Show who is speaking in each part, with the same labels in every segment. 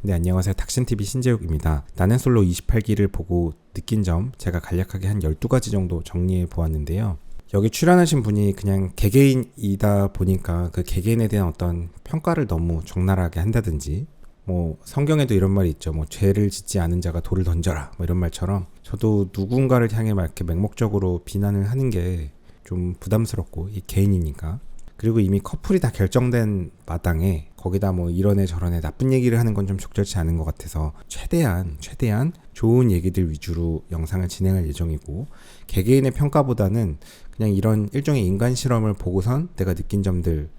Speaker 1: 네, 안녕하세요. 닥신TV 신재욱입니다. 나는 솔로 28기를 보고 느낀 점 제가 간략하게 한 12가지 정도 정리해 보았는데요. 여기 출연하신 분이 그냥 개개인이다 보니까 그 개개인에 대한 어떤 평가를 너무 적나라하게 한다든지, 성경에도 이런 말이 있죠. 죄를 짓지 않은 자가 돌을 던져라, 이런 말처럼 저도 누군가를 향해 막 이렇게 맹목적으로 비난을 하는 게 좀 부담스럽고, 이 개인이니까. 그리고 이미 커플이 다 결정된 마당에 거기다 이런 애 저런 애 나쁜 얘기를 하는 건 좀 적절치 않은 것 같아서 최대한 좋은 얘기들 위주로 영상을 진행할 예정이고, 개개인의 평가보다는 그냥 이런 일종의 인간 실험을 보고선 내가 느낀 점들을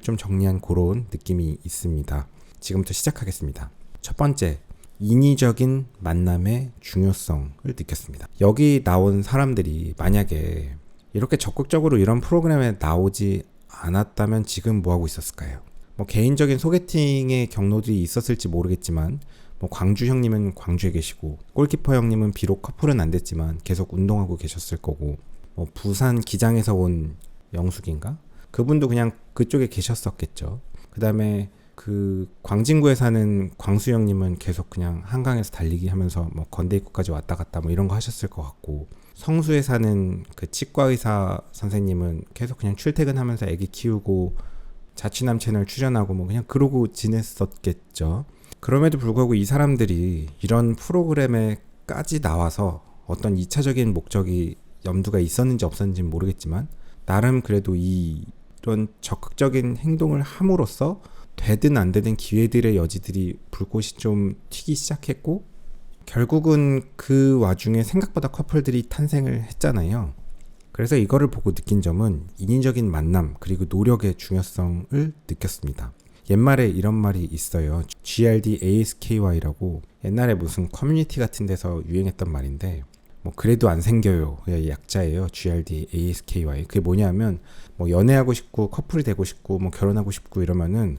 Speaker 1: 좀 정리한 그런 느낌이 있습니다. 지금부터 시작하겠습니다. 첫 번째, 인위적인 만남의 중요성을 느꼈습니다. 여기 나온 사람들이 만약에 이렇게 적극적으로 이런 프로그램에 나오지 않았다면 지금 뭐하고 있었을까요? 개인적인 소개팅의 경로들이 있었을지 모르겠지만, 광주 형님은 광주에 계시고, 골키퍼 형님은 비록 커플은 안 됐지만 계속 운동하고 계셨을 거고, 부산 기장에서 온 영숙인가? 그분도 그냥 그쪽에 계셨었겠죠. 그 다음에 그 광진구에 사는 광수 형님은 계속 그냥 한강에서 달리기 하면서 건대 입구까지 왔다 갔다 이런 거 하셨을 것 같고, 성수에 사는 그 치과의사 선생님은 계속 그냥 출퇴근하면서 애기 키우고 자취남 채널 출연하고 그냥 그러고 지냈었겠죠. 그럼에도 불구하고 이 사람들이 이런 프로그램에까지 나와서 어떤 2차적인 목적이 염두가 있었는지 없었는지는 모르겠지만, 나름 그래도 이런 적극적인 행동을 함으로써 되든 안 되든 기회들의 여지들이 불꽃이 좀 튀기 시작했고, 결국은 그 와중에 생각보다 커플들이 탄생을 했잖아요. 그래서 이거를 보고 느낀 점은 인위적인 만남 그리고 노력의 중요성을 느꼈습니다. 옛말에 이런 말이 있어요. GRD ASKY라고 옛날에 무슨 커뮤니티 같은 데서 유행했던 말인데, 그래도 안 생겨요 약자예요. GRD ASKY. 그게 뭐냐면 연애하고 싶고 커플이 되고 싶고 결혼하고 싶고 이러면은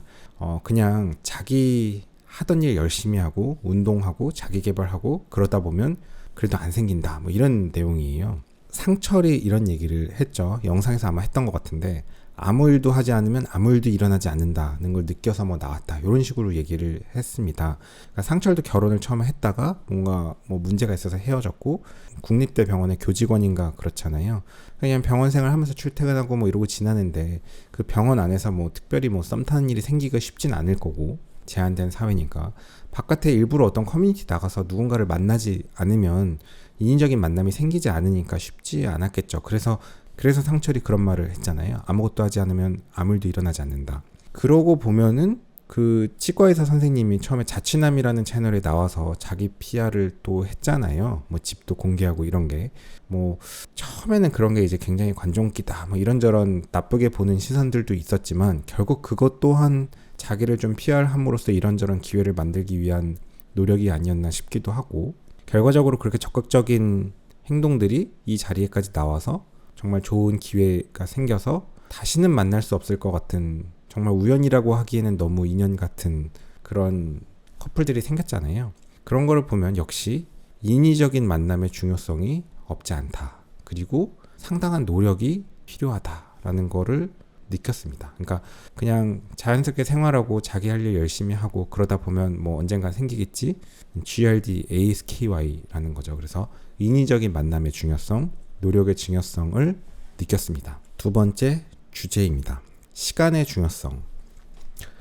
Speaker 1: 그냥 자기 하던 일 열심히 하고 운동하고 자기 개발하고 그러다 보면 그래도 안 생긴다, 이런 내용이에요. 상철이 이런 얘기를 했죠. 영상에서 아마 했던 것 같은데, 아무 일도 하지 않으면 아무 일도 일어나지 않는다는 걸 느껴서 나왔다, 이런 식으로 얘기를 했습니다. 그러니까 상철도 결혼을 처음에 했다가 뭔가 문제가 있어서 헤어졌고, 국립대 병원의 교직원인가 그렇잖아요. 그냥 병원 생활하면서 출퇴근하고 이러고 지나는데, 그 병원 안에서 특별히 썸 타는 일이 생기기가 쉽진 않을 거고, 제한된 사회니까 바깥에 일부러 어떤 커뮤니티 나가서 누군가를 만나지 않으면 인위적인 만남이 생기지 않으니까 쉽지 않았겠죠. 그래서 상철이 그런 말을 했잖아요. 아무것도 하지 않으면 아무 일도 일어나지 않는다. 그러고 보면은 그 치과의사 선생님이 처음에 자취남이라는 채널에 나와서 자기 PR을 또 했잖아요. 집도 공개하고 이런 게 처음에는 그런 게 이제 굉장히 관종기다 이런저런 나쁘게 보는 시선들도 있었지만, 결국 그것 또한 자기를 좀 PR함으로써 이런저런 기회를 만들기 위한 노력이 아니었나 싶기도 하고, 결과적으로 그렇게 적극적인 행동들이 이 자리에까지 나와서 정말 좋은 기회가 생겨서 다시는 만날 수 없을 것 같은, 정말 우연이라고 하기에는 너무 인연 같은 그런 커플들이 생겼잖아요. 그런 거를 보면 역시 인위적인 만남의 중요성이 없지 않다, 그리고 상당한 노력이 필요하다라는 거를 느꼈습니다. 그러니까 그냥 자연스럽게 생활하고 자기 할 일 열심히 하고 그러다 보면 언젠가 생기겠지, GRD ASKY라는 거죠. 그래서 인위적인 만남의 중요성, 노력의 중요성을 느꼈습니다. 두 번째 주제입니다. 시간의 중요성.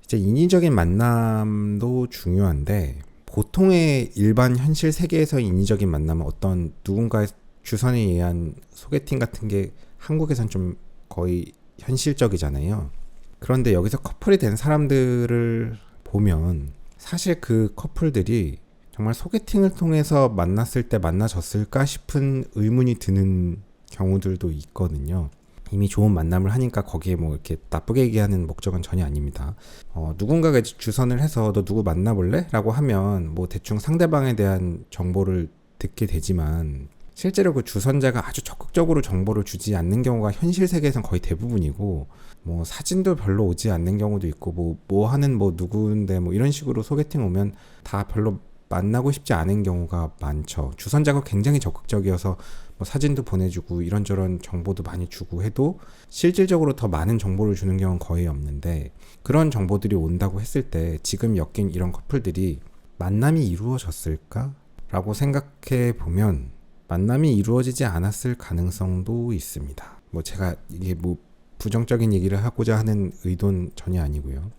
Speaker 1: 이제 인위적인 만남도 중요한데, 보통의 일반 현실 세계에서 인위적인 만남은 어떤 누군가의 주선에 의한 소개팅 같은 게 한국에선 좀 거의 현실적이잖아요. 그런데 여기서 커플이 된 사람들을 보면 사실 그 커플들이 정말 소개팅을 통해서 만났을 때 만나졌을까 싶은 의문이 드는 경우들도 있거든요. 이미 좋은 만남을 하니까 거기에 이렇게 나쁘게 얘기하는 목적은 전혀 아닙니다. 누군가가 주선을 해서 너 누구 만나볼래? 라고 하면 대충 상대방에 대한 정보를 듣게 되지만, 실제로 그 주선자가 아주 적극적으로 정보를 주지 않는 경우가 현실 세계에선 거의 대부분이고, 사진도 별로 오지 않는 경우도 있고, 하는 누구인데 이런 식으로 소개팅 오면 다 별로 만나고 싶지 않은 경우가 많죠. 주선자가 굉장히 적극적이어서 사진도 보내주고 이런저런 정보도 많이 주고 해도 실질적으로 더 많은 정보를 주는 경우는 거의 없는데, 그런 정보들이 온다고 했을 때 지금 엮인 이런 커플들이 만남이 이루어졌을까? 라고 생각해 보면 만남이 이루어지지 않았을 가능성도 있습니다. 뭐 제가 이게 뭐 부정적인 얘기를 하고자 하는 의도는 전혀 아니고요.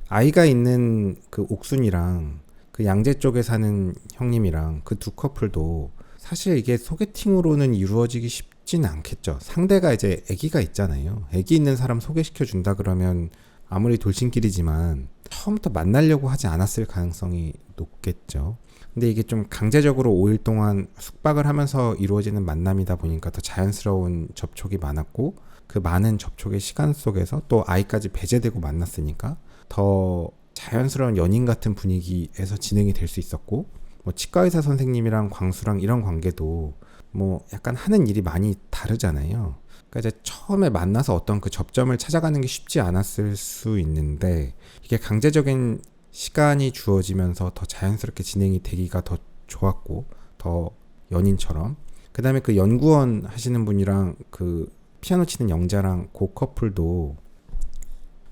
Speaker 1: 아이가 있는 그 옥순이랑 그 양재 쪽에 사는 형님이랑 그 두 커플도 사실 이게 소개팅으로는 이루어지기 쉽진 않겠죠. 상대가 이제 아기가 있잖아요. 아기 있는 사람 소개시켜 준다 그러면 아무리 돌싱길이지만 처음부터 만나려고 하지 않았을 가능성이 높겠죠. 근데 이게 좀 강제적으로 5일 동안 숙박을 하면서 이루어지는 만남이다 보니까 더 자연스러운 접촉이 많았고, 그 많은 접촉의 시간 속에서 또 아이까지 배제되고 만났으니까 더 자연스러운 연인 같은 분위기에서 진행이 될 수 있었고, 뭐 치과의사 선생님이랑 광수랑 이런 관계도 뭐 약간 하는 일이 많이 다르잖아요. 그러니까 이제 처음에 만나서 어떤 그 접점을 찾아가는 게 쉽지 않았을 수 있는데, 이게 강제적인 시간이 주어지면서 더 자연스럽게 진행이 되기가 더 좋았고, 더 연인처럼. 그 다음에 그 연구원 하시는 분이랑 그 피아노 치는 영자랑 그 커플도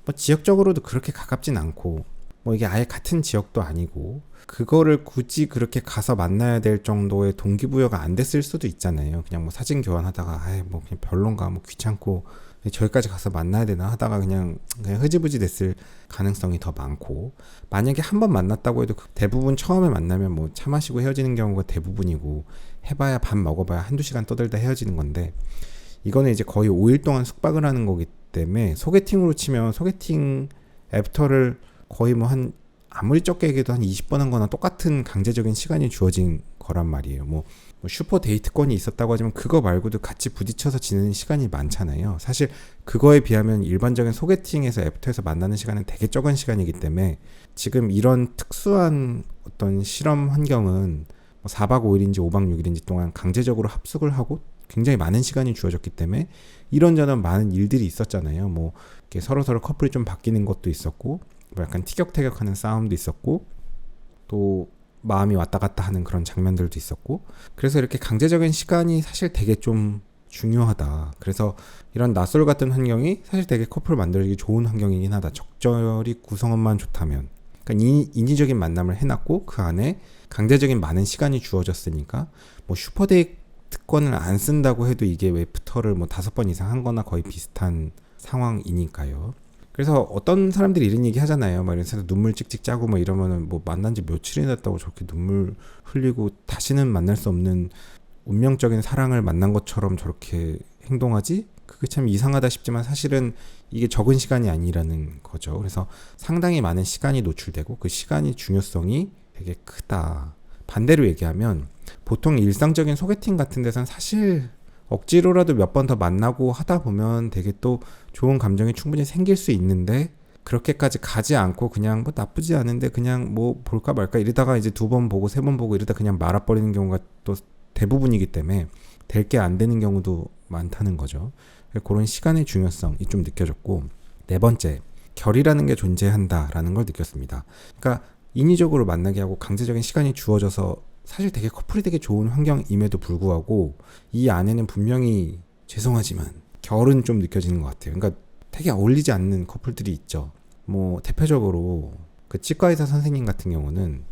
Speaker 1: 뭐 지역적으로도 그렇게 가깝진 않고, 뭐 이게 아예 같은 지역도 아니고, 그거를 굳이 그렇게 가서 만나야 될 정도의 동기부여가 안 됐을 수도 있잖아요. 그냥 뭐 사진 교환하다가 아예 뭐 그냥 별론가, 뭐 귀찮고 저기까지 가서 만나야 되나 하다가 그냥 흐지부지 됐을 가능성이 더 많고, 만약에 한 번 만났다고 해도 대부분 처음에 만나면 뭐 차 마시고 헤어지는 경우가 대부분이고, 해봐야 밥 먹어봐야 한두 시간 떠들다 헤어지는 건데, 이거는 이제 거의 5일 동안 숙박을 하는 거기 때문에, 소개팅으로 치면 소개팅 애프터를 거의 뭐 한 아무리 적게 얘기해도 한 20번 한 거나 똑같은 강제적인 시간이 주어진 거란 말이에요. 뭐 슈퍼 데이트권이 있었다고 하지만 그거 말고도 같이 부딪혀서 지내는 시간이 많잖아요. 사실 그거에 비하면 일반적인 소개팅에서 애프터에서 만나는 시간은 되게 적은 시간이기 때문에, 지금 이런 특수한 어떤 실험 환경은 뭐 4박 5일인지 5박 6일인지 동안 강제적으로 합숙을 하고 굉장히 많은 시간이 주어졌기 때문에 이런저런 많은 일들이 있었잖아요. 뭐 이렇게 서로서로 커플이 좀 바뀌는 것도 있었고, 뭐 약간 티격태격하는 싸움도 있었고, 또 마음이 왔다 갔다 하는 그런 장면들도 있었고, 그래서 이렇게 강제적인 시간이 사실 되게 좀 중요하다. 그래서 이런 낯설 같은 환경이 사실 되게 커플을 만들기 좋은 환경이긴 하다. 적절히 구성원만 좋다면. 그러니까 인위적인 만남을 해놨고 그 안에 강제적인 많은 시간이 주어졌으니까, 뭐 슈퍼데이트권을 안 쓴다고 해도 이게 웨프터를 뭐 5번 이상 한 거나 거의 비슷한 상황이니까요. 그래서 어떤 사람들이 이런 얘기 하잖아요. 막 이래서 눈물 찍찍 짜고 뭐 이러면은 뭐 만난 지 며칠이나 됐다고 저렇게 눈물 흘리고 다시는 만날 수 없는 운명적인 사랑을 만난 것처럼 저렇게 행동하지? 그게 참 이상하다 싶지만 사실은 이게 적은 시간이 아니라는 거죠. 그래서 상당히 많은 시간이 노출되고 그 시간이 중요성이 되게 크다. 반대로 얘기하면 보통 일상적인 소개팅 같은 데서는 사실 억지로라도 몇 번 더 만나고 하다 보면 되게 또 좋은 감정이 충분히 생길 수 있는데, 그렇게까지 가지 않고 그냥 뭐 나쁘지 않은데 그냥 뭐 볼까 말까 이러다가 이제 2번 보고 3번 보고 이러다 그냥 말아버리는 경우가 또 대부분이기 때문에 될 게 안 되는 경우도 많다는 거죠. 그런 시간의 중요성이 좀 느껴졌고, 네 번째, 결이라는 게 존재한다라는 걸 느꼈습니다. 그러니까 인위적으로 만나게 하고 강제적인 시간이 주어져서 사실 되게 커플이 되게 좋은 환경임에도 불구하고 이 안에는 분명히 죄송하지만 결은 좀 느껴지는 것 같아요. 그러니까 되게 어울리지 않는 커플들이 있죠. 뭐 대표적으로 그 치과의사 선생님 같은 경우는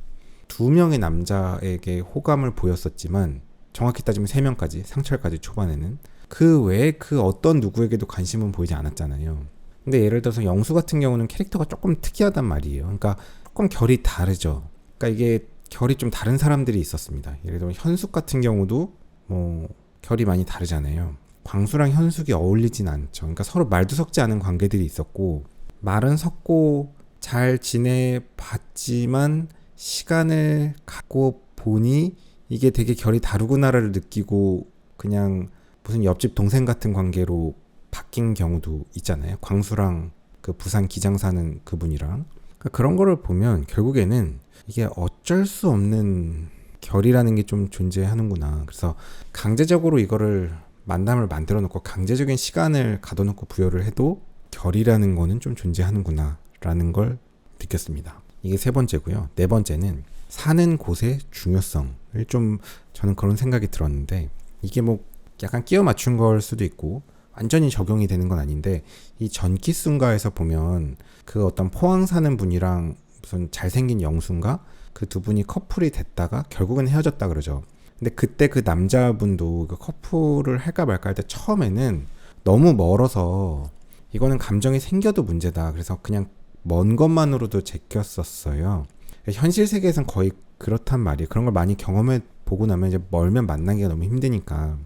Speaker 1: 2명의 남자에게 호감을 보였었지만, 정확히 따지면 3명까지, 상철까지 초반에는 그 외에 그 어떤 누구에게도 관심은 보이지 않았잖아요. 근데 예를 들어서 영수 같은 경우는 캐릭터가 조금 특이하단 말이에요. 그러니까 조금 결이 다르죠. 그러니까 이게 결이 좀 다른 사람들이 있었습니다. 예를 들면 현숙 같은 경우도 뭐 결이 많이 다르잖아요. 광수랑 현숙이 어울리진 않죠. 그러니까 서로 말도 섞지 않은 관계들이 있었고, 말은 섞고 잘 지내봤지만 시간을 갖고 보니 이게 되게 결이 다르구나를 느끼고 그냥 무슨 옆집 동생 같은 관계로 바뀐 경우도 있잖아요. 광수랑 그 부산 기장 사는 그분이랑. 그러니까 그런 거를 보면 결국에는 이게 어쩔 수 없는 결이라는 게 좀 존재하는구나. 그래서 강제적으로 이거를 만남을 만들어 놓고 강제적인 시간을 가둬놓고 부여를 해도 결이라는 거는 좀 존재하는구나 라는 걸 느꼈습니다. 이게 세 번째고요. 네 번째는 사는 곳의 중요성을 좀 저는 그런 생각이 들었는데, 이게 뭐 약간 끼워 맞춘 걸 수도 있고 완전히 적용이 되는 건 아닌데, 이 전기순가에서 보면 그 어떤 포항 사는 분이랑 무슨 잘생긴 영수인가 그 두 분이 커플이 됐다가 결국은 헤어졌다 그러죠. 근데 그때 그 남자분도 그 커플을 할까 말까 할 때 처음에는 너무 멀어서 이거는 감정이 생겨도 문제다. 그래서 그냥 먼 것만으로도 제꼈었어요. 현실 세계에선 거의 그렇단 말이에요. 그런 걸 많이 경험해 보고 나면 이제 멀면 만나기가 너무 힘드니까.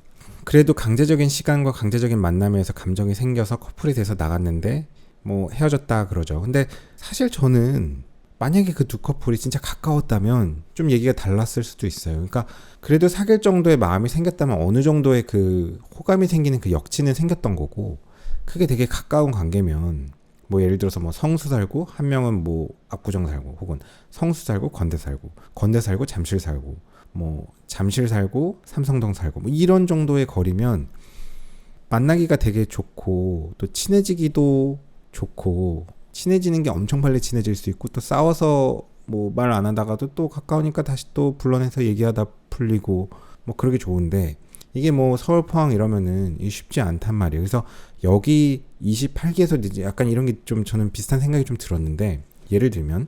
Speaker 1: 그래도 강제적인 시간과 강제적인 만남에서 감정이 생겨서 커플이 돼서 나갔는데 뭐 헤어졌다 그러죠. 근데 사실 저는 만약에 그 두 커플이 진짜 가까웠다면 좀 얘기가 달랐을 수도 있어요. 그러니까 그래도 사귈 정도의 마음이 생겼다면 어느 정도의 그 호감이 생기는 그 역치는 생겼던 거고, 그게 되게 가까운 관계면 뭐 예를 들어서 뭐 성수 살고 한 명은 뭐 압구정 살고, 혹은 성수 살고 건대 살고, 건대 살고 잠실 살고, 뭐 잠실 살고 삼성동 살고, 뭐 이런 정도의 거리면 만나기가 되게 좋고 또 친해지기도 좋고, 친해지는 게 엄청 빨리 친해질 수 있고, 또 싸워서 뭐 말 안 하다가도 또 가까우니까 다시 또 불러내서 얘기하다 풀리고 뭐 그러기 좋은데, 이게 뭐 서울 포항 이러면은 쉽지 않단 말이에요. 그래서 여기 28기에서 이제 약간 이런 게 좀 저는 비슷한 생각이 좀 들었는데, 예를 들면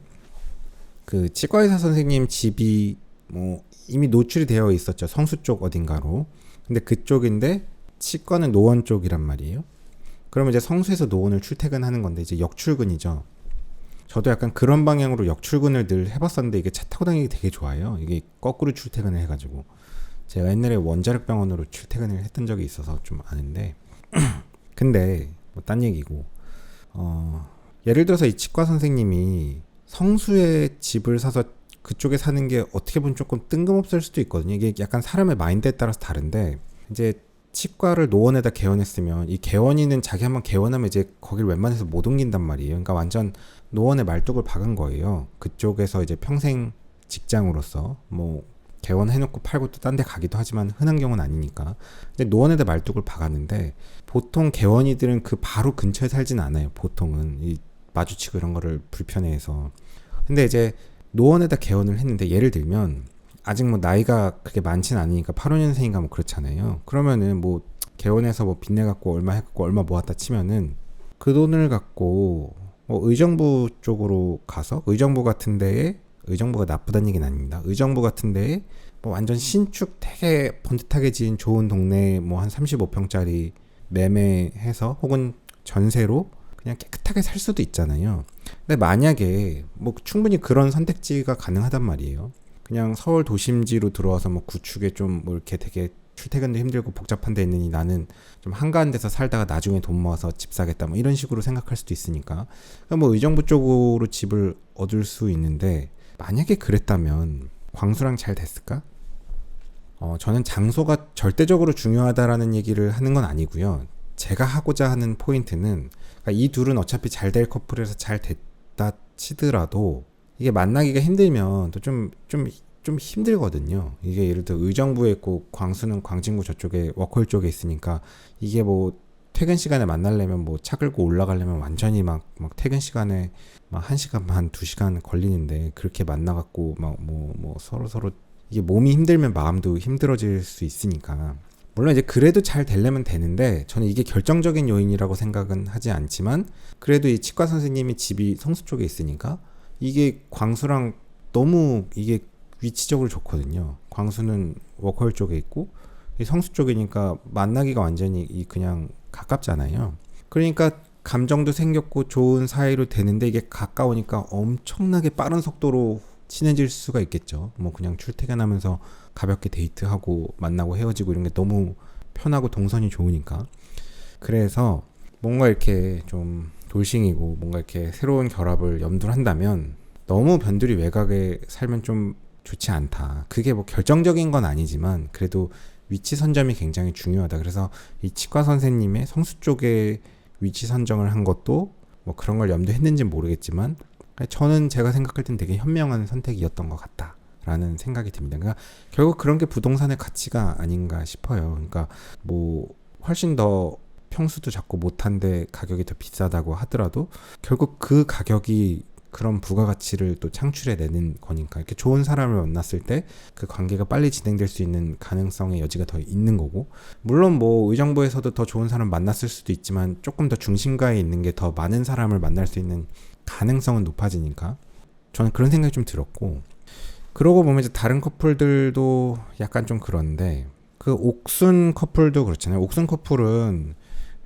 Speaker 1: 그 치과의사 선생님 집이 뭐 이미 노출이 되어 있었죠. 성수 쪽 어딘가로. 근데 그쪽인데 치과는 노원 쪽이란 말이에요. 그러면 이제 성수에서 노원을 출퇴근하는 건데 이제 역출근이죠. 저도 약간 그런 방향으로 역출근을 늘 해봤었는데 이게 차 타고 다니기 되게 좋아요. 이게 거꾸로 출퇴근을 해가지고 제가 옛날에 원자력병원으로 출퇴근을 했던 적이 있어서 좀 아는데 근데 뭐 딴 얘기고, 예를 들어서 이 치과 선생님이 성수에 집을 사서 그쪽에 사는 게 어떻게 보면 조금 뜬금없을 수도 있거든요. 이게 약간 사람의 마인드에 따라서 다른데, 이제 치과를 노원에다 개원했으면 이 개원이는 자기 한번 개원하면 이제 거길 웬만해서 못 옮긴단 말이에요. 그러니까 완전 노원에 말뚝을 박은 거예요. 그쪽에서 이제 평생 직장으로서 뭐 개원해놓고 팔고 또 딴 데 가기도 하지만 흔한 경우는 아니니까. 근데 노원에다 말뚝을 박았는데, 보통 개원이들은 그 바로 근처에 살진 않아요. 보통은 이 마주치고 이런 거를 불편해해서. 근데 이제 노원에다 개원을 했는데, 예를 들면 아직 뭐 나이가 그렇게 많진 않으니까 85년생인가 뭐 그렇잖아요. 그러면은 뭐 개원해서 뭐 빚내 갖고 얼마 해갖고 얼마 모았다 치면은 그 돈을 갖고 뭐 의정부 쪽으로 가서, 의정부 같은 데에, 의정부가 나쁘다는 얘기는 아닙니다. 의정부 같은 데에 뭐 완전 신축 되게 번듯하게 지은 좋은 동네 뭐 한 35평짜리 매매해서 혹은 전세로 그냥 깨끗하게 살 수도 있잖아요. 근데 만약에 뭐 충분히 그런 선택지가 가능하단 말이에요. 그냥 서울 도심지로 들어와서 뭐 구축에 좀 뭐 이렇게 되게 출퇴근도 힘들고 복잡한 데 있느니 나는 좀 한가한 데서 살다가 나중에 돈 모아서 집 사겠다 뭐 이런 식으로 생각할 수도 있으니까, 그러니까 뭐 의정부 쪽으로 집을 얻을 수 있는데, 만약에 그랬다면 광수랑 잘 됐을까? 저는 장소가 절대적으로 중요하다라는 얘기를 하는 건 아니고요. 제가 하고자 하는 포인트는, 그러니까 이 둘은 어차피 잘 될 커플에서 잘 됐다 치더라도 이게 만나기가 힘들면 또 좀 힘들거든요. 이게 예를 들어 의정부에 있고 광수는 광진구 저쪽에 워커힐 쪽에 있으니까, 이게 뭐 퇴근 시간에 만나려면 뭐 차 끌고 올라가려면 완전히 막 퇴근 시간에 막 1시간 반, 2시간 걸리는데, 그렇게 만나갖고 막 뭐 서로 이게 몸이 힘들면 마음도 힘들어질 수 있으니까. 물론 이제 그래도 잘 되려면 되는데, 저는 이게 결정적인 요인이라고 생각은 하지 않지만, 그래도 이 치과 선생님이 집이 성수 쪽에 있으니까 이게 광수랑 너무 이게 위치적으로 좋거든요. 광수는 워커힐 쪽에 있고 이 성수 쪽이니까 만나기가 완전히 그냥 가깝잖아요. 그러니까 감정도 생겼고 좋은 사이로 되는데, 이게 가까우니까 엄청나게 빠른 속도로 친해질 수가 있겠죠. 뭐 그냥 출퇴근하면서 가볍게 데이트하고 만나고 헤어지고 이런 게 너무 편하고 동선이 좋으니까. 그래서 뭔가 이렇게 좀 돌싱이고 뭔가 이렇게 새로운 결합을 염두를 한다면 너무 변두리 외곽에 살면 좀 좋지 않다. 그게 뭐 결정적인 건 아니지만 그래도 위치 선점이 굉장히 중요하다. 그래서 이 치과 선생님의 성수 쪽에 위치 선정을 한 것도 뭐 그런 걸 염두했는지는 모르겠지만, 저는 제가 생각할 땐 되게 현명한 선택이었던 것 같다라는 생각이 듭니다. 그러니까 결국 그런 게 부동산의 가치가 아닌가 싶어요. 그러니까 뭐 훨씬 더 평수도 작고 못한데 가격이 더 비싸다고 하더라도 결국 그 가격이 그런 부가가치를 또 창출해내는 거니까, 이렇게 좋은 사람을 만났을 때 그 관계가 빨리 진행될 수 있는 가능성의 여지가 더 있는 거고, 물론 뭐 의정부에서도 더 좋은 사람 만났을 수도 있지만 조금 더 중심가에 있는 게 더 많은 사람을 만날 수 있는 가능성은 높아지니까, 저는 그런 생각이 좀 들었고, 그러고 보면 이제 다른 커플들도 약간 좀 그런데 그 옥순 커플도 그렇잖아요. 옥순 커플은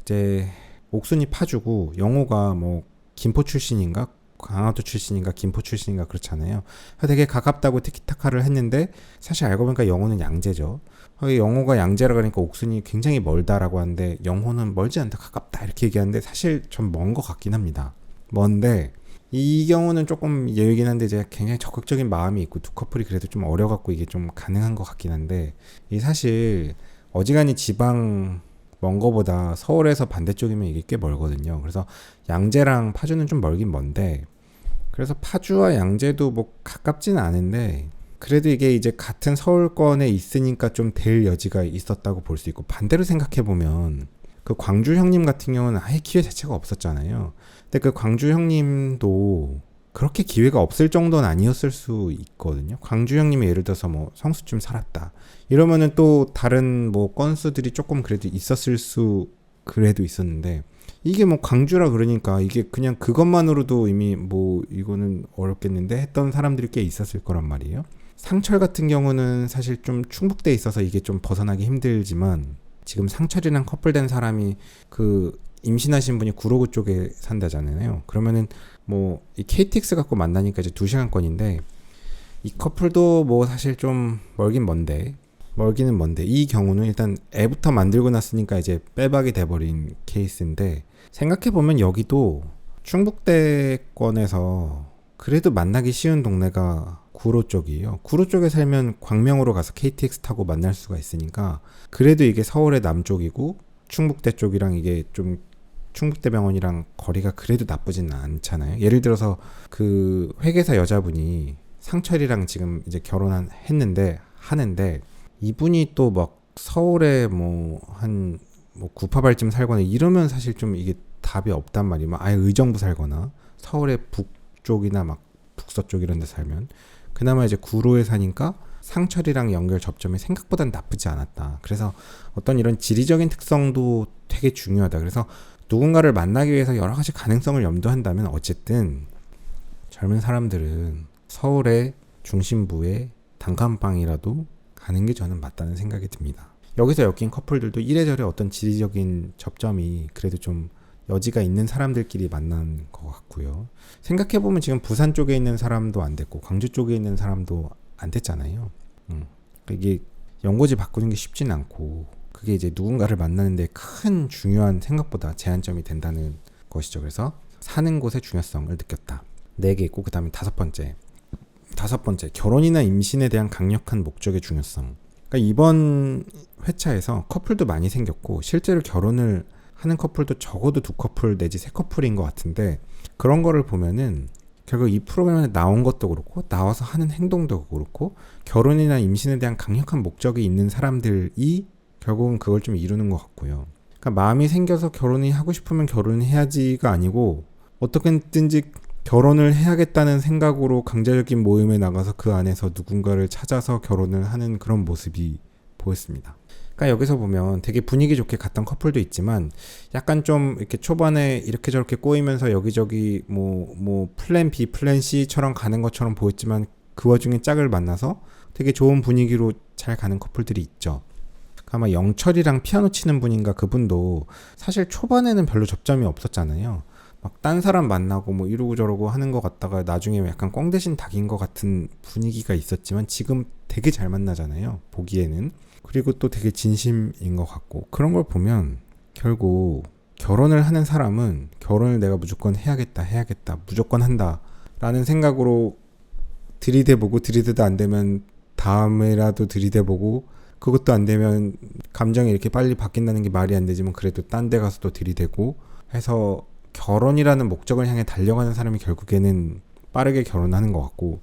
Speaker 1: 이제 옥순이 파주고 영호가 뭐 김포 출신인가 강화도 출신인가 김포 출신인가 그렇잖아요. 되게 가깝다고 티키타카를 했는데 사실 알고 보니까 영호는 양재죠. 영호가 양재라 그러니까 옥순이 굉장히 멀다라고 하는데 영호는 멀지 않다 가깝다 이렇게 얘기하는데 사실 좀 먼 것 같긴 합니다. 먼데 이 경우는 조금 예외긴 한데 이제 굉장히 적극적인 마음이 있고 두 커플이 그래도 좀 어려갖고 이게 좀 가능한 것 같긴 한데 이 사실 어지간히 지방 먼 거보다 서울에서 반대쪽이면 이게 꽤 멀거든요. 그래서 양재랑 파주는 좀 멀긴 먼데 그래서 파주와 양재도 뭐 가깝지는 않은데 그래도 이게 이제 같은 서울권에 있으니까 좀 될 여지가 있었다고 볼 수 있고 반대로 생각해 보면 그 광주 형님 같은 경우는 아예 기회 자체가 없었잖아요. 근데 그 광주 형님도 그렇게 기회가 없을 정도는 아니었을 수 있거든요. 광주 형님이 예를 들어서 뭐 성수쯤 살았다. 이러면은 또 다른 뭐 건수들이 조금 그래도 있었을 수 그래도 있었는데 이게 뭐 광주라 그러니까 이게 그냥 그것만으로도 이미 뭐 이거는 어렵겠는데 했던 사람들이 꽤 있었을 거란 말이에요. 상철 같은 경우는 사실 좀 충북대에 있어서 이게 좀 벗어나기 힘들지만 지금 상철이랑 커플된 사람이 그 임신하신 분이 구로구 쪽에 산다잖아요. 그러면은 뭐 이 KTX 갖고 만나니까 이제 2시간권인데 이 커플도 뭐 사실 좀 멀기는 먼데 이 경우는 일단 애부터 만들고 났으니까 이제 빼박이 돼버린 케이스인데 생각해보면 여기도 충북대권에서 그래도 만나기 쉬운 동네가 구로 쪽이에요. 구로 쪽에 살면 광명으로 가서 KTX 타고 만날 수가 있으니까 그래도 이게 서울의 남쪽이고 충북대 쪽이랑 이게 좀 충북대병원이랑 거리가 그래도 나쁘진 않잖아요. 예를 들어서 그 회계사 여자분이 상철이랑 지금 이제 하는데 이분이 또 막 서울에 뭐 한 뭐 구파발쯤 살거나 이러면 사실 좀 이게 답이 없단 말이에요. 아예 의정부 살거나 서울의 북쪽이나 막 북서쪽 이런 데 살면 그나마 이제 구로에 사니까 상철이랑 연결 접점이 생각보단 나쁘지 않았다. 그래서 어떤 이런 지리적인 특성도 되게 중요하다. 그래서 누군가를 만나기 위해서 여러 가지 가능성을 염두한다면 어쨌든 젊은 사람들은 서울의 중심부에 단칸방이라도 가는 게 저는 맞다는 생각이 듭니다. 여기서 엮인 커플들도 이래저래 어떤 지리적인 접점이 그래도 좀 여지가 있는 사람들끼리 만난 것 같고요. 생각해보면 지금 부산 쪽에 있는 사람도 안 됐고 광주 쪽에 있는 사람도 안 됐잖아요. 이게 연고지 바꾸는 게 쉽진 않고 그게 이제 누군가를 만나는데 큰 중요한 생각보다 제한점이 된다는 것이죠. 그래서 사는 곳의 중요성을 느꼈다. 4개 있고 그 다음에 다섯 번째 결혼이나 임신에 대한 강력한 목적의 중요성. 그러니까 이번 회차에서 커플도 많이 생겼고 실제로 결혼을 하는 커플도 적어도 2커플 내지 3커플인 것 같은데 그런 거를 보면은 결국 이 프로그램에 나온 것도 그렇고 나와서 하는 행동도 그렇고 결혼이나 임신에 대한 강력한 목적이 있는 사람들이 결국은 그걸 좀 이루는 것 같고요. 그러니까 마음이 생겨서 결혼이 하고 싶으면 결혼을 해야지가 아니고 어떻게든지 결혼을 해야겠다는 생각으로 강제적인 모임에 나가서 그 안에서 누군가를 찾아서 결혼을 하는 그런 모습이 보였습니다. 그러니까 여기서 보면 되게 분위기 좋게 갔던 커플도 있지만 약간 좀 이렇게 초반에 이렇게 저렇게 꼬이면서 여기저기 뭐 플랜 B, 플랜 C처럼 가는 것처럼 보였지만 그 와중에 짝을 만나서 되게 좋은 분위기로 잘 가는 커플들이 있죠. 아마 영철이랑 피아노 치는 분인가 그분도 사실 초반에는 별로 접점이 없었잖아요. 막 딴 사람 만나고 뭐 이러고 저러고 하는 것 같다가 나중에 약간 꽝 대신 닭인 것 같은 분위기가 있었지만 지금 되게 잘 만나잖아요. 보기에는. 그리고 또 되게 진심인 것 같고 그런 걸 보면 결국 결혼을 하는 사람은 결혼을 내가 무조건 해야겠다 무조건 한다 라는 생각으로 들이대보고 들이대도 안 되면 다음에라도 들이대보고 그것도 안 되면 감정이 이렇게 빨리 바뀐다는 게 말이 안 되지만 그래도 딴 데 가서 또 들이대고 해서 결혼이라는 목적을 향해 달려가는 사람이 결국에는 빠르게 결혼하는 것 같고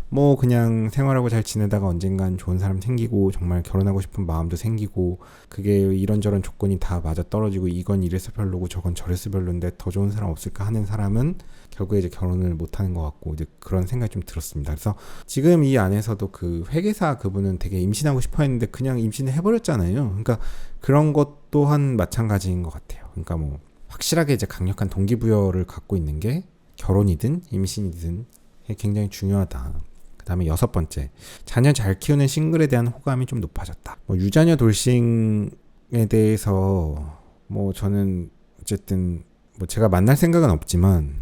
Speaker 1: 뭐 그냥 생활하고 잘 지내다가 언젠간 좋은 사람 생기고 정말 결혼하고 싶은 마음도 생기고 그게 이런저런 조건이 다 맞아 떨어지고 이건 이래서 별로고 저건 저래서 별론데 더 좋은 사람 없을까 하는 사람은 결국에 이제 결혼을 못하는 것 같고 이제 그런 생각이 좀 들었습니다. 그래서 지금 이 안에서도 그 회계사 그분은 되게 임신하고 싶어 했는데 그냥 임신을 해버렸잖아요. 그러니까 그런 것 또한 마찬가지인 것 같아요. 그러니까 뭐 확실하게 이제 강력한 동기부여를 갖고 있는 게 결혼이든 임신이든 굉장히 중요하다. 그다음에 6번째, 자녀 잘 키우는 싱글에 대한 호감이 좀 높아졌다. 뭐 유자녀 돌싱에 대해서 뭐 저는 어쨌든 뭐 제가 만날 생각은 없지만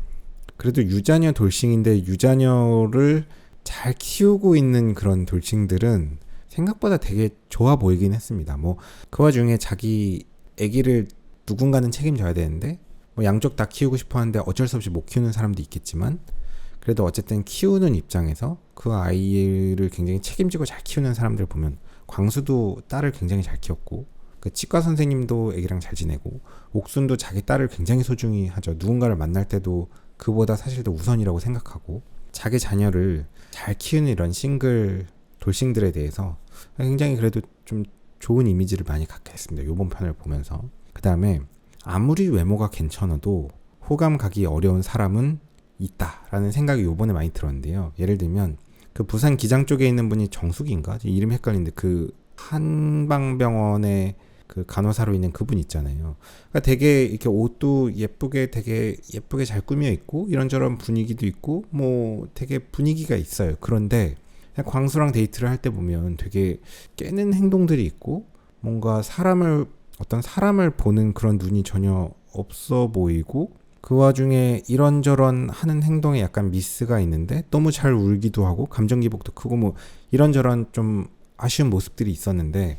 Speaker 1: 그래도 유자녀 돌싱인데 유자녀를 잘 키우고 있는 그런 돌싱들은 생각보다 되게 좋아 보이긴 했습니다. 뭐 그 와중에 자기 아기를 누군가는 책임져야 되는데 뭐 양쪽 다 키우고 싶어 하는데 어쩔 수 없이 못 키우는 사람도 있겠지만 그래도 어쨌든 키우는 입장에서 그 아이를 굉장히 책임지고 잘 키우는 사람들 보면 광수도 딸을 굉장히 잘 키웠고 그 치과 선생님도 아기랑 잘 지내고 옥순도 자기 딸을 굉장히 소중히 하죠. 누군가를 만날 때도 그보다 사실 더 우선이라고 생각하고 자기 자녀를 잘 키우는 이런 싱글 돌싱들에 대해서 굉장히 그래도 좀 좋은 이미지를 많이 갖게 됐습니다. 요번 편을 보면서. 그 다음에 아무리 외모가 괜찮아도 호감 가기 어려운 사람은 있다라는 생각이 요번에 많이 들었는데요. 예를 들면 그 부산 기장 쪽에 있는 분이 정숙인가? 이름이 헷갈리는데 그 한방병원에 그 간호사로 있는 그분 있잖아요. 그러니까 되게 이렇게 옷도 되게 예쁘게 잘 꾸며 있고 이런저런 분위기도 있고 뭐 되게 분위기가 있어요. 그런데 광수랑 데이트를 할 때 보면 되게 깨는 행동들이 있고 뭔가 어떤 사람을 보는 그런 눈이 전혀 없어 보이고 그 와중에 이런저런 하는 행동에 약간 미스가 있는데 너무 잘 울기도 하고 감정 기복도 크고 뭐 이런저런 좀 아쉬운 모습들이 있었는데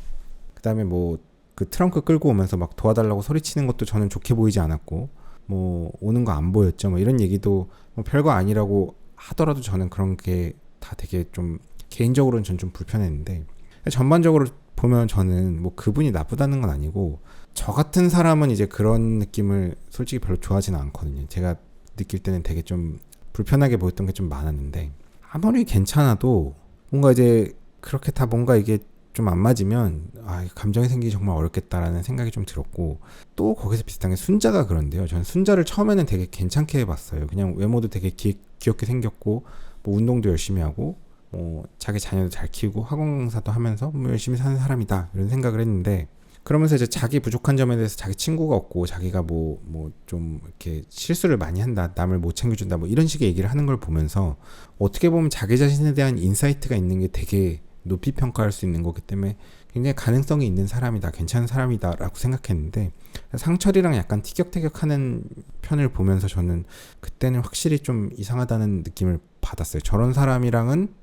Speaker 1: 그다음에 뭐 그 트렁크 끌고 오면서 막 도와달라고 소리치는 것도 저는 좋게 보이지 않았고 뭐 오는 거 안 보였죠 뭐 이런 얘기도 뭐 별거 아니라고 하더라도 저는 그런 게 다 되게 좀 개인적으로는 전 좀 불편했는데 전반적으로 보면 저는 뭐 그분이 나쁘다는 건 아니고 저 같은 사람은 이제 그런 느낌을 솔직히 별로 좋아하지는 않거든요. 제가 느낄 때는 되게 좀 불편하게 보였던 게 좀 많았는데 아무리 괜찮아도 뭔가 이제 그렇게 다 뭔가 이게 좀 안 맞으면 감정이 생기기 정말 어렵겠다라는 생각이 좀 들었고 또 거기서 비슷한 게 순자가 그런데요. 저는 순자를 처음에는 되게 괜찮게 해봤어요. 그냥 외모도 되게 귀엽게 생겼고 뭐 운동도 열심히 하고 뭐 자기 자녀도 잘 키우고 학원 강사도 하면서 뭐 열심히 사는 사람이다 이런 생각을 했는데 그러면서 이제 자기 부족한 점에 대해서 자기 친구가 없고 자기가 뭐 좀 이렇게 실수를 많이 한다 남을 못 챙겨준다 뭐 이런 식의 얘기를 하는 걸 보면서 어떻게 보면 자기 자신에 대한 인사이트가 있는 게 되게 높이 평가할 수 있는 거기 때문에 굉장히 가능성이 있는 사람이다 괜찮은 사람이다 라고 생각했는데 상철이랑 약간 티격태격하는 편을 보면서 저는 그때는 확실히 좀 이상하다는 느낌을 받았어요. 저런 사람이랑은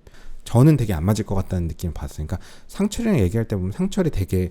Speaker 1: 저는 되게 안 맞을 것 같다는 느낌을 받았어요. 그러니까 상철이랑 얘기할 때 보면 상철이 되게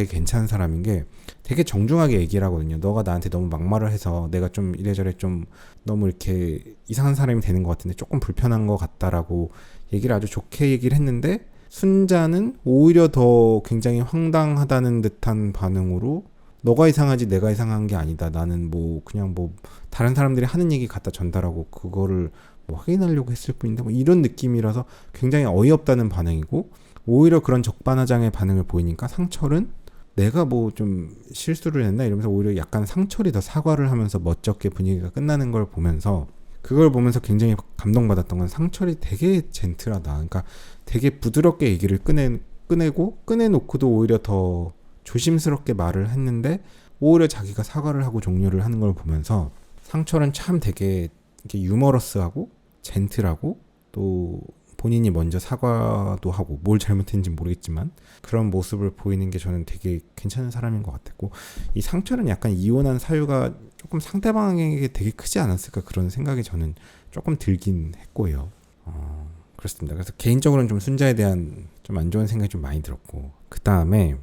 Speaker 1: 괜찮은 사람인 게 되게 정중하게 얘기를 하거든요. 너가 나한테 너무 막말을 해서 내가 좀 이래저래 좀 너무 이렇게 이상한 사람이 되는 것 같은데 조금 불편한 것 같다라고 얘기를 아주 좋게 얘기를 했는데 순자는 오히려 더 굉장히 황당하다는 듯한 반응으로 너가 이상하지 내가 이상한 게 아니다. 나는 뭐 그냥 뭐 다른 사람들이 하는 얘기 갖다 전달하고 그거를 뭐 확인하려고 했을 뿐인데 뭐 이런 느낌이라서 굉장히 어이없다는 반응이고 오히려 그런 적반하장의 반응을 보이니까 상철은 내가 뭐 좀 실수를 했나 이러면서 오히려 약간 상철이 더 사과를 하면서 멋쩍게 분위기가 끝나는 걸 보면서 그걸 보면서 굉장히 감동받았던 건 상철이 되게 젠틀하다. 그러니까 되게 부드럽게 얘기를 꺼내놓고도 오히려 더 조심스럽게 말을 했는데 오히려 자기가 사과를 하고 종료를 하는 걸 보면서 상철은 참 되게 이렇게 유머러스하고 젠틀하고 또 본인이 먼저 사과도 하고 뭘 잘못했는지 모르겠지만 그런 모습을 보이는 게 저는 되게 괜찮은 사람인 것 같았고 이 상철은 약간 이혼한 사유가 조금 상대방에게 되게 크지 않았을까 그런 생각이 저는 조금 들긴 했고요. 그렇습니다. 그래서 개인적으로는 좀 순자에 대한 좀 안 좋은 생각이 좀 많이 들었고 그 다음에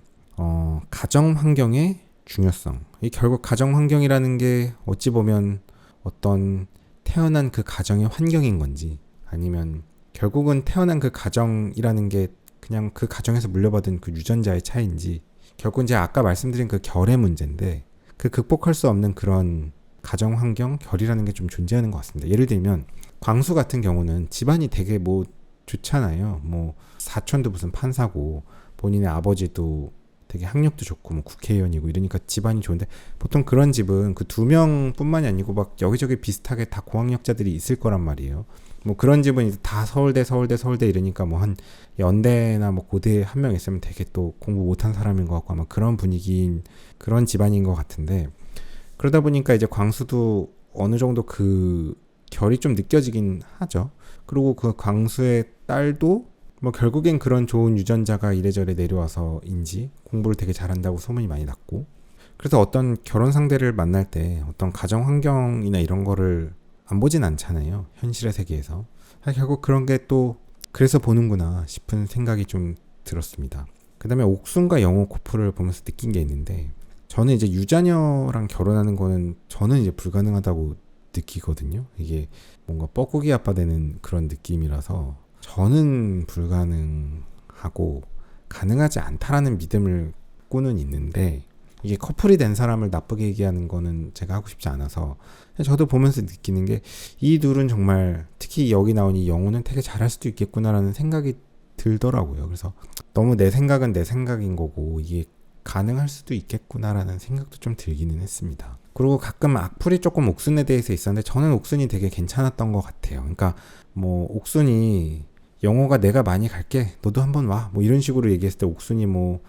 Speaker 1: 가정 환경의 중요성. 이 결국 가정 환경이라는 게 어찌 보면 어떤 태어난 그 가정의 환경인 건지 아니면 결국은 태어난 그 가정이라는 게 그냥 그 가정에서 물려받은 그 유전자의 차이인지 결국은 제가 아까 말씀드린 그 결의 문제인데 그 극복할 수 없는 그런 가정 환경, 결이라는 게 좀 존재하는 것 같습니다. 예를 들면 광수 같은 경우는 집안이 되게 뭐 좋잖아요. 뭐 사촌도 무슨 판사고 본인의 아버지도 되게 학력도 좋고 뭐 국회의원이고 이러니까 집안이 좋은데 보통 그런 집은 그 2명뿐만이 아니고 막 여기저기 비슷하게 다 고학력자들이 있을 거란 말이에요. 뭐 그런 집은 이제 다 서울대 이러니까 뭐 한 연대나 뭐 고대에 한 명 있으면 되게 또 공부 못한 사람인 것 같고 아마 그런 분위기인 그런 집안인 것 같은데 그러다 보니까 이제 광수도 어느 정도 그 결이 좀 느껴지긴 하죠. 그리고 그 광수의 딸도 뭐 결국엔 그런 좋은 유전자가 이래저래 내려와서인지 공부를 되게 잘한다고 소문이 많이 났고, 그래서 어떤 결혼 상대를 만날 때 어떤 가정 환경이나 이런 거를 안 보진 않잖아요, 현실의 세계에서. 결국 그런 게 또 그래서 보는구나 싶은 생각이 좀 들었습니다. 그 다음에 옥순과 영호 커플을 보면서 느낀 게 있는데, 저는 이제 유자녀랑 결혼하는 거는 저는 이제 불가능하다고 느끼거든요. 이게 뭔가 뻐꾸기 아빠 되는 그런 느낌이라서 저는 불가능하고 가능하지 않다라는 믿음을 꾸는 있는데, 이게 커플이 된 사람을 나쁘게 얘기하는 거는 제가 하고 싶지 않아서 저도 보면서 느끼는 게, 이 둘은 정말 특히 여기 나온 이 영호는 되게 잘할 수도 있겠구나라는 생각이 들더라고요. 그래서 너무 내 생각은 내 생각인 거고 이게 가능할 수도 있겠구나라는 생각도 좀 들기는 했습니다. 그리고 가끔 악플이 조금 옥순에 대해서 있었는데 저는 옥순이 되게 괜찮았던 것 같아요. 그러니까 뭐 옥순이 영호가 내가 많이 갈게, 너도 한번 와, 뭐 이런 식으로 얘기했을 때 옥순이 뭐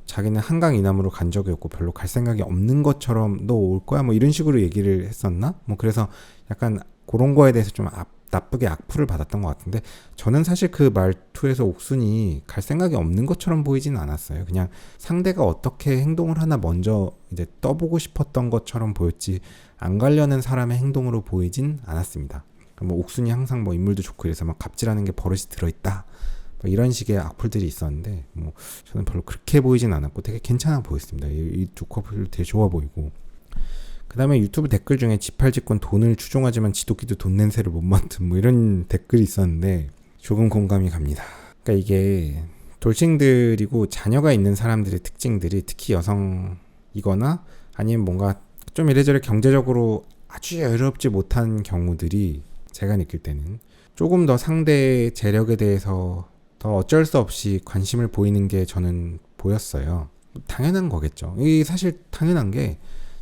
Speaker 1: 자기는 한강 이남으로 간 적이 없고 별로 갈 생각이 없는 것처럼 너 올 거야 뭐 이런 식으로 얘기를 했었나? 뭐 그래서 약간 그런 거에 대해서 좀 나쁘게 악플을 받았던 것 같은데, 저는 사실 그 말투에서 옥순이 갈 생각이 없는 것처럼 보이진 않았어요. 그냥 상대가 어떻게 행동을 하나 먼저 이제 떠보고 싶었던 것처럼 보였지, 안 가려는 사람의 행동으로 보이진 않았습니다. 뭐 옥순이 항상 뭐 인물도 좋고 이래서 막 갑질하는 게 버릇이 들어있다, 뭐 이런 식의 악플들이 있었는데 뭐 저는 별로 그렇게 보이진 않았고 되게 괜찮아 보였습니다. 이 두 커플 되게 좋아 보이고, 그 다음에 유튜브 댓글 중에 지팔직권 돈을 추종하지만 지도끼도 돈 냄새를 못 맡은 뭐 이런 댓글이 있었는데 조금 공감이 갑니다. 그러니까 이게 돌싱들이고 자녀가 있는 사람들의 특징들이 특히 여성이거나 아니면 뭔가 좀 이래저래 경제적으로 아주 여유롭지 못한 경우들이 제가 느낄 때는 조금 더 상대의 재력에 대해서 더 어쩔 수 없이 관심을 보이는 게 저는 보였어요. 당연한 거겠죠. 이게 사실 당연한 게,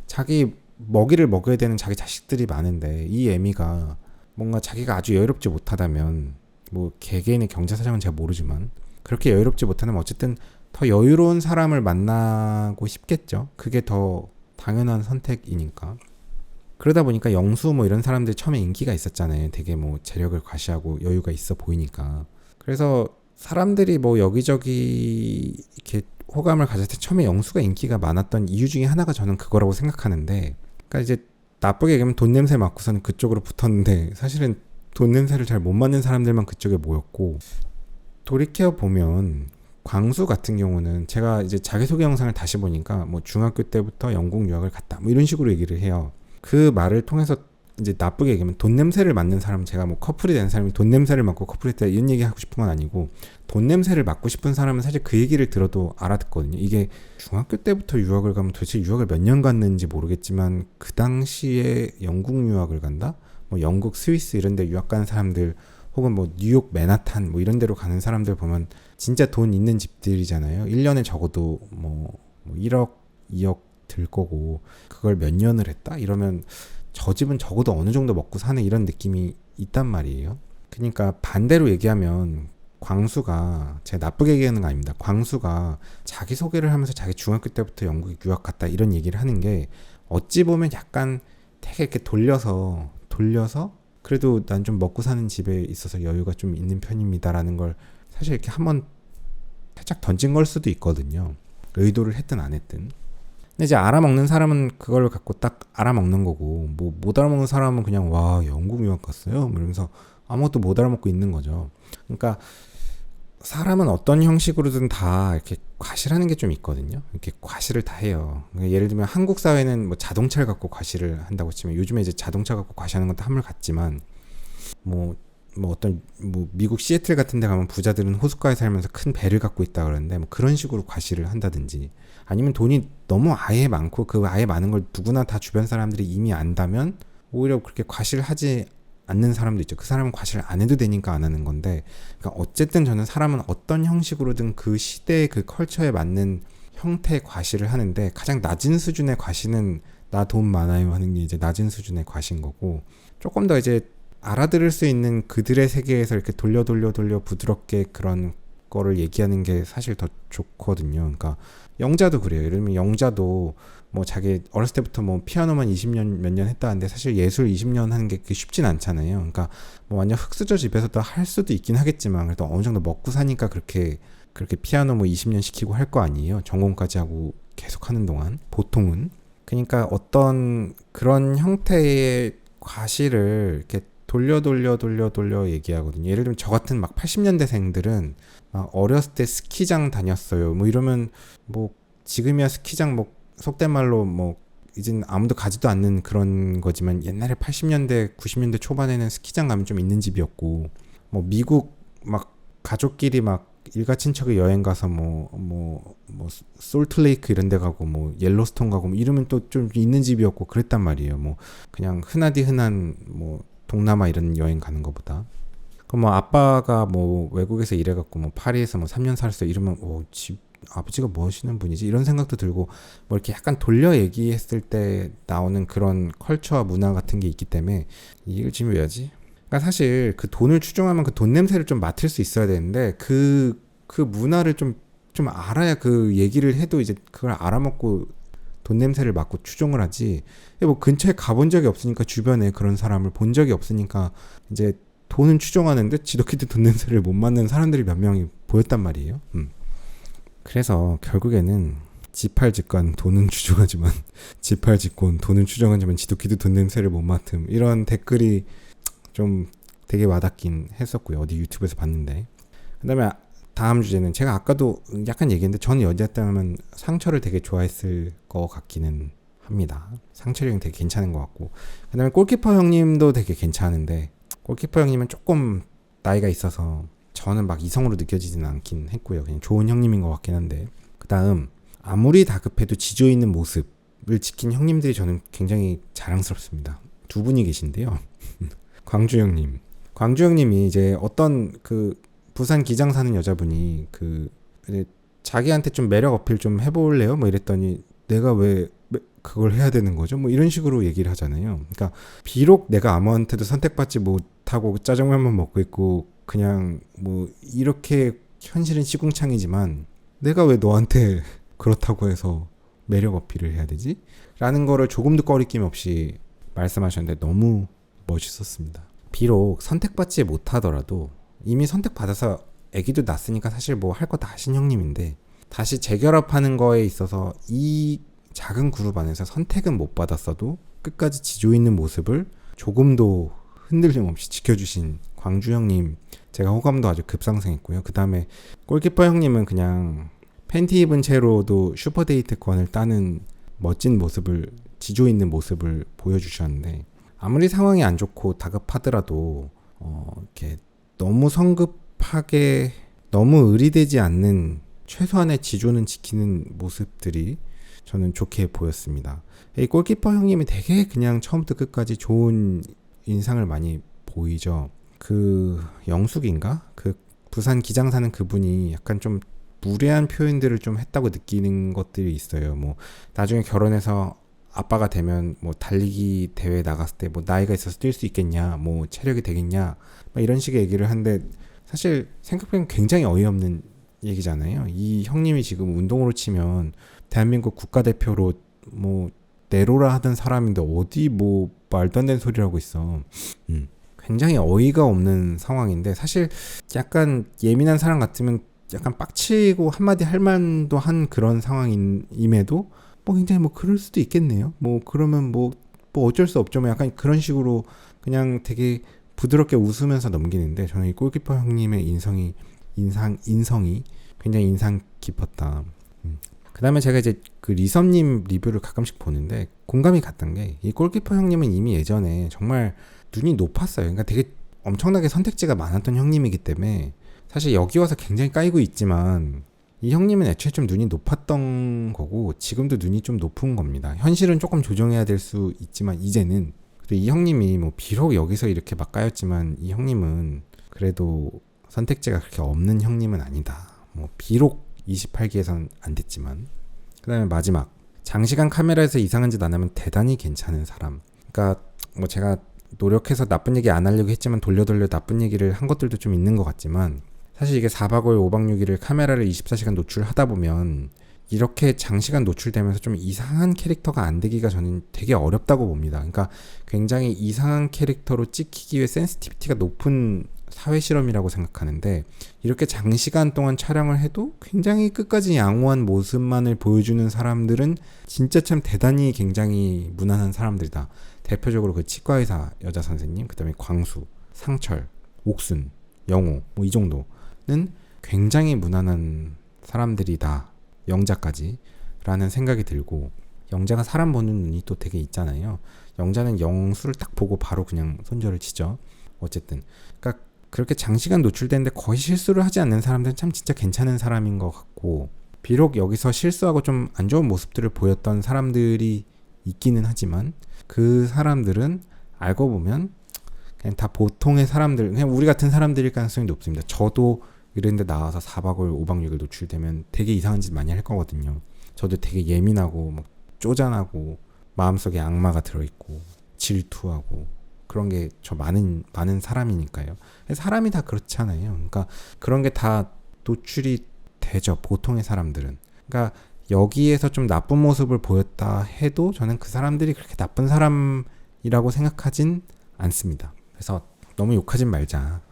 Speaker 1: 자기 먹이를 먹여야 되는 자기 자식들이 많은데 이 애미가 뭔가 자기가 아주 여유롭지 못하다면, 뭐 개개인의 경제 사정은 제가 모르지만 그렇게 여유롭지 못하면 어쨌든 더 여유로운 사람을 만나고 싶겠죠. 그게 더 당연한 선택이니까. 그러다 보니까 영수 뭐 이런 사람들이 처음에 인기가 있었잖아요. 되게 뭐 재력을 과시하고 여유가 있어 보이니까. 그래서 사람들이 뭐 여기저기 이렇게 호감을 가졌을 때 처음에 영수가 인기가 많았던 이유 중에 하나가 저는 그거라고 생각하는데, 그러니까 이제 나쁘게 얘기하면 돈 냄새 맡고서는 그쪽으로 붙었는데 사실은 돈 냄새를 잘 못 맡는 사람들만 그쪽에 모였고, 돌이켜 보면 광수 같은 경우는 제가 이제 자기소개 영상을 다시 보니까 뭐 중학교 때부터 영국 유학을 갔다 뭐 이런 식으로 얘기를 해요. 그 말을 통해서 이제 나쁘게 얘기하면 돈 냄새를 맡는 사람, 제가 뭐 커플이 된 사람이 돈 냄새를 맡고 커플이 됐다 이런 얘기 하고 싶은 건 아니고, 돈 냄새를 맡고 싶은 사람은 사실 그 얘기를 들어도 알아듣거든요. 이게 중학교 때부터 유학을 가면 도대체 유학을 몇 년 갔는지 모르겠지만 그 당시에 영국 유학을 간다? 뭐 영국, 스위스 이런 데 유학 가는 사람들, 혹은 뭐 뉴욕, 맨하탄 뭐 이런 데로 가는 사람들 보면 진짜 돈 있는 집들이잖아요. 1년에 적어도 뭐 1억, 2억 들 거고, 그걸 몇 년을 했다? 이러면 저 집은 적어도 어느 정도 먹고 사는 이런 느낌이 있단 말이에요. 그러니까 반대로 얘기하면 광수가, 제가 나쁘게 얘기하는 거 아닙니다. 광수가 자기소개를 하면서 자기 중학교 때부터 영국 유학 갔다 이런 얘기를 하는 게 어찌 보면 약간 되게 이렇게 돌려서 그래도 난 좀 먹고 사는 집에 있어서 여유가 좀 있는 편입니다라는 걸 사실 이렇게 한번 살짝 던진 걸 수도 있거든요. 의도를 했든 안 했든. 근데 이제 알아먹는 사람은 그걸 갖고 딱 알아먹는 거고, 뭐 못 알아먹는 사람은 그냥 와 영국 유학 갔어요? 뭐 이러면서 아무것도 못 알아먹고 있는 거죠. 그러니까 사람은 어떤 형식으로든 다 이렇게 과시를 하는 게 좀 있거든요. 이렇게 과시를 다 해요. 그러니까 예를 들면 한국 사회는 뭐 자동차를 갖고 과시를 한다고 치면, 요즘에 이제 자동차 갖고 과시하는 것도 한물 같지만 뭐 어떤 뭐 미국 시애틀 같은 데 가면 부자들은 호숫가에 살면서 큰 배를 갖고 있다 그러는데 뭐 그런 식으로 과시를 한다든지, 아니면 돈이 너무 아예 많고 그 아예 많은 걸 누구나 다 주변 사람들이 이미 안다면 오히려 그렇게 과시를 하지 않는 사람도 있죠. 그 사람은 과시를 안 해도 되니까 안 하는 건데, 그러니까 어쨌든 저는 사람은 어떤 형식으로든 그 시대의 그 컬처에 맞는 형태의 과시를 하는데, 가장 낮은 수준의 과시는 나 돈 많아요 하는 게 이제 낮은 수준의 과시인 거고, 조금 더 이제 알아들을 수 있는 그들의 세계에서 이렇게 돌려 부드럽게 그런 거를 얘기하는 게 사실 더 좋거든요. 그러니까 영자도 그래요. 예를 들면 영자도 뭐 자기 어렸을 때부터 뭐 피아노만 20년 몇 년 했다는데 사실 예술 20년 하는 게 그게 쉽진 않잖아요. 그러니까 뭐 완전 흙수저 집에서도 할 수도 있긴 하겠지만 그래도 어느 정도 먹고 사니까 그렇게 피아노 뭐 20년 시키고 할 거 아니에요. 전공까지 하고 계속 하는 동안 보통은. 그러니까 어떤 그런 형태의 과시를 이렇게 돌려 얘기하거든요. 예를 들면 저 같은 막 80년대생들은 막 어렸을 때 스키장 다녔어요. 뭐 이러면 뭐 지금이야 스키장 뭐 속된 말로 뭐 이젠 아무도 가지도 않는 그런 거지만 옛날에 80년대 90년대 초반에는 스키장 가면 좀 있는 집이었고 뭐 미국 막 가족끼리 막 일가 친척이 여행 가서 뭐 솔트레이크 이런 데 가고 뭐 옐로스톤 가고 뭐 이러면 또 좀 있는 집이었고 그랬단 말이에요. 뭐 그냥 흔하디 흔한 뭐 동남아 이런 여행 가는 것보다. 그럼 뭐 아빠가 뭐 외국에서 일해갖고 뭐 파리에서 뭐 3년 살았어 이러면 집 아버지가 뭐 하시는 분이지 이런 생각도 들고 뭐 이렇게 약간 돌려 얘기했을 때 나오는 그런 컬처와 문화 같은 게 있기 때문에 이걸 지금 왜 하지? 그러니까 사실 그 돈을 추종하면 그 돈 냄새를 좀 맡을 수 있어야 되는데 그 문화를 좀 알아야 그 얘기를 해도 이제 그걸 알아먹고 돈 냄새를 맡고 추종을 하지. 뭐 근처에 가본 적이 없으니까 주변에 그런 사람을 본 적이 없으니까 이제 돈은 추종하는데 지독히도 돈 냄새를 못 맡는 사람들이 몇 명이 보였단 말이에요. 그래서 결국에는 지팔직관 돈은 추종하지만 지팔직권 돈은 추종하지만 지독히도 돈 냄새를 못 맡음 이런 댓글이 좀 되게 와닿긴 했었고요. 어디 유튜브에서 봤는데. 그 다음에 다음 주제는 제가 아까도 약간 얘기했는데 저는 여자였다면 상철을 되게 좋아했을 것 같기는 합니다. 상철이 형 되게 괜찮은 것 같고 그 다음에 골키퍼 형님도 되게 괜찮은데 골키퍼 형님은 조금 나이가 있어서 저는 막 이성으로 느껴지지는 않긴 했고요. 그냥 좋은 형님인 것 같긴 한데 그 다음 아무리 다급해도 지조 있는 모습을 지킨 형님들이 저는 굉장히 자랑스럽습니다. 두 분이 계신데요. 광주 형님이 이제 어떤 그 부산 기장 사는 여자분이 그 자기한테 좀 매력 어필 좀 해볼래요? 뭐 이랬더니 내가 왜 그걸 해야 되는 거죠? 뭐 이런 식으로 얘기를 하잖아요. 그러니까 비록 내가 아무한테도 선택받지 못하고 짜장면만 먹고 있고 그냥 뭐 이렇게 현실은 시궁창이지만 내가 왜 너한테 그렇다고 해서 매력 어필을 해야 되지? 라는 거를 조금도 꺼리낌 없이 말씀하셨는데 너무 멋있었습니다. 비록 선택받지 못하더라도 이미 선택받아서 아기도 낳았으니까 사실 뭐 할 거 다 하신 형님인데 다시 재결합하는 거에 있어서 이 작은 그룹 안에서 선택은 못 받았어도 끝까지 지조 있는 모습을 조금도 흔들림 없이 지켜주신 광주 형님 제가 호감도 아주 급상승했고요. 그 다음에 골키퍼 형님은 그냥 팬티 입은 채로도 슈퍼데이트권을 따는 멋진 모습을 지조 있는 모습을 보여주셨는데 아무리 상황이 안 좋고 다급하더라도 이렇게 너무 성급하게 너무 의리되지 않는 최소한의 지조는 지키는 모습들이 저는 좋게 보였습니다. 이 골키퍼 형님이 되게 그냥 처음부터 끝까지 좋은 인상을 많이 보이죠. 그 영숙인가? 그 부산 기장 사는 그분이 약간 좀 무례한 표현들을 좀 했다고 느끼는 것들이 있어요. 뭐 나중에 결혼해서 아빠가 되면 뭐 달리기 대회 나갔을 때 뭐 나이가 있어서 뛸 수 있겠냐, 뭐 체력이 되겠냐, 막 이런 식의 얘기를 하는데 사실 생각해보면 굉장히 어이없는 얘기잖아요. 이 형님이 지금 운동으로 치면 대한민국 국가대표로 뭐 내로라 하던 사람인데 어디 뭐 말도 안 되는 소리를 하고 있어. 굉장히 어이가 없는 상황인데 사실 약간 예민한 사람 같으면 약간 빡치고 한마디 할 만도 한 그런 상황임에도 뭐 굉장히 뭐 그럴 수도 있겠네요. 뭐 그러면 뭐 어쩔 수 없죠. 뭐 약간 그런 식으로 그냥 되게 부드럽게 웃으면서 넘기는데 저는 이 골키퍼 형님의 인성이 굉장히 인상 깊었다. 그 다음에 제가 이제 그 리섭님 리뷰를 가끔씩 보는데 공감이 갔던 게 이 골키퍼 형님은 이미 예전에 정말 눈이 높았어요. 그러니까 되게 엄청나게 선택지가 많았던 형님이기 때문에 사실 여기 와서 굉장히 까이고 있지만 이 형님은 애초에 좀 눈이 높았던 거고 지금도 눈이 좀 높은 겁니다. 현실은 조금 조정해야 될 수 있지만 이제는 이 형님이 뭐 비록 여기서 이렇게 막 까였지만 이 형님은 그래도 선택지가 그렇게 없는 형님은 아니다. 뭐 비록 28기에선 안 됐지만 그 다음에 마지막 장시간 카메라에서 이상한 짓 안 하면 대단히 괜찮은 사람. 그러니까 뭐 제가 노력해서 나쁜 얘기 안 하려고 했지만 돌려 나쁜 얘기를 한 것들도 좀 있는 것 같지만 사실 이게 4박 5일 5박 6일을 카메라를 24시간 노출하다 보면 이렇게 장시간 노출되면서 좀 이상한 캐릭터가 안 되기가 저는 되게 어렵다고 봅니다. 그러니까 굉장히 이상한 캐릭터로 찍히기 위해 센시티비티가 높은 사회 실험이라고 생각하는데, 이렇게 장시간 동안 촬영을 해도 굉장히 끝까지 양호한 모습만을 보여주는 사람들은 진짜 참 대단히 굉장히 무난한 사람들이다. 대표적으로 그 치과의사 여자 선생님, 그 다음에 광수, 상철, 옥순, 영호, 뭐 이 정도는 굉장히 무난한 사람들이다. 영자까지 라는 생각이 들고, 영자가 사람 보는 눈이 또 되게 있잖아요. 영자는 영수를 딱 보고 바로 그냥 손절을 치죠. 어쨌든 그러니까 그렇게 장시간 노출되는데 거의 실수를 하지 않는 사람들은 참 진짜 괜찮은 사람인 것 같고, 비록 여기서 실수하고 좀 안 좋은 모습들을 보였던 사람들이 있기는 하지만 그 사람들은 알고 보면 그냥 다 보통의 사람들, 그냥 우리 같은 사람들일 가능성이 높습니다. 저도 이런데 나와서 4박 5일 5박 6일 노출되면 되게 이상한 짓 많이 할 거거든요. 저도 되게 예민하고 막 쪼잔하고 마음속에 악마가 들어있고 질투하고 그런 게 저 많은 사람이니까요. 사람이 다 그렇잖아요. 그러니까 그런 게 다 노출이 되죠. 보통의 사람들은. 그러니까 여기에서 좀 나쁜 모습을 보였다 해도 저는 그 사람들이 그렇게 나쁜 사람이라고 생각하진 않습니다. 그래서 너무 욕하진 말자.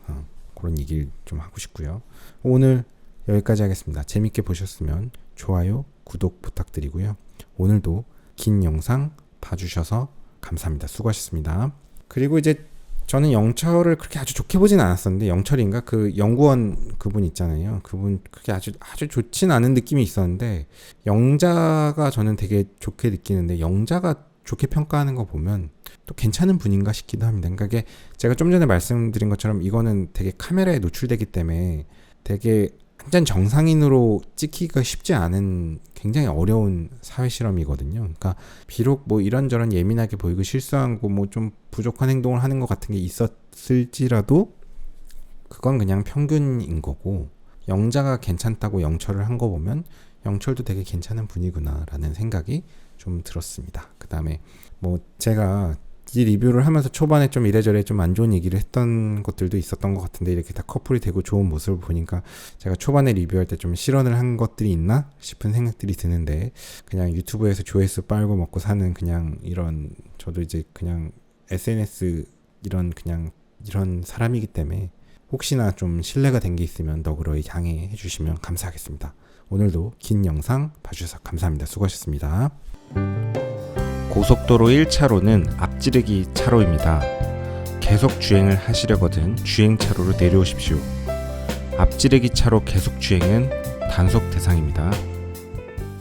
Speaker 1: 그런 얘기를 좀 하고 싶고요. 오늘 여기까지 하겠습니다. 재밌게 보셨으면 좋아요, 구독 부탁드리고요. 오늘도 긴 영상 봐주셔서 감사합니다. 수고하셨습니다. 그리고 이제 저는 영철을 그렇게 아주 좋게 보진 않았었는데, 영철인가? 그 연구원 그분 있잖아요. 그분 그렇게 아주 좋진 않은 느낌이 있었는데, 영자가 저는 되게 좋게 느끼는데, 영자가 좋게 평가하는 거 보면 또 괜찮은 분인가 싶기도 합니다. 그러니까 이게 제가 좀 전에 말씀드린 것처럼 이거는 되게 카메라에 노출되기 때문에 되게 완전 정상인으로 찍기가 쉽지 않은 굉장히 어려운 사회 실험이거든요. 그러니까 비록 뭐 이런저런 예민하게 보이고 실수하고 뭐 좀 부족한 행동을 하는 것 같은 게 있었을지라도 그건 그냥 평균인 거고, 영자가 괜찮다고 영철을 한 거 보면 영철도 되게 괜찮은 분이구나라는 생각이 좀 들었습니다. 그 다음에 뭐 제가 이 리뷰를 하면서 초반에 좀 이래저래 좀 안 좋은 얘기를 했던 것들도 있었던 것 같은데, 이렇게 다 커플이 되고 좋은 모습을 보니까 제가 초반에 리뷰할 때 좀 실언을 한 것들이 있나 싶은 생각들이 드는데, 그냥 유튜브에서 조회수 빨고 먹고 사는 그냥 이런, 저도 이제 그냥 SNS 이런 사람이기 때문에 혹시나 좀 신뢰가 된 게 있으면 너그러이 양해해 주시면 감사하겠습니다. 오늘도 긴 영상 봐주셔서 감사합니다. 수고하셨습니다. 고속도로 1차로는 앞지르기 차로입니다. 계속 주행을 하시려거든 주행차로로 내려오십시오. 앞지르기 차로 계속 주행은 단속 대상입니다.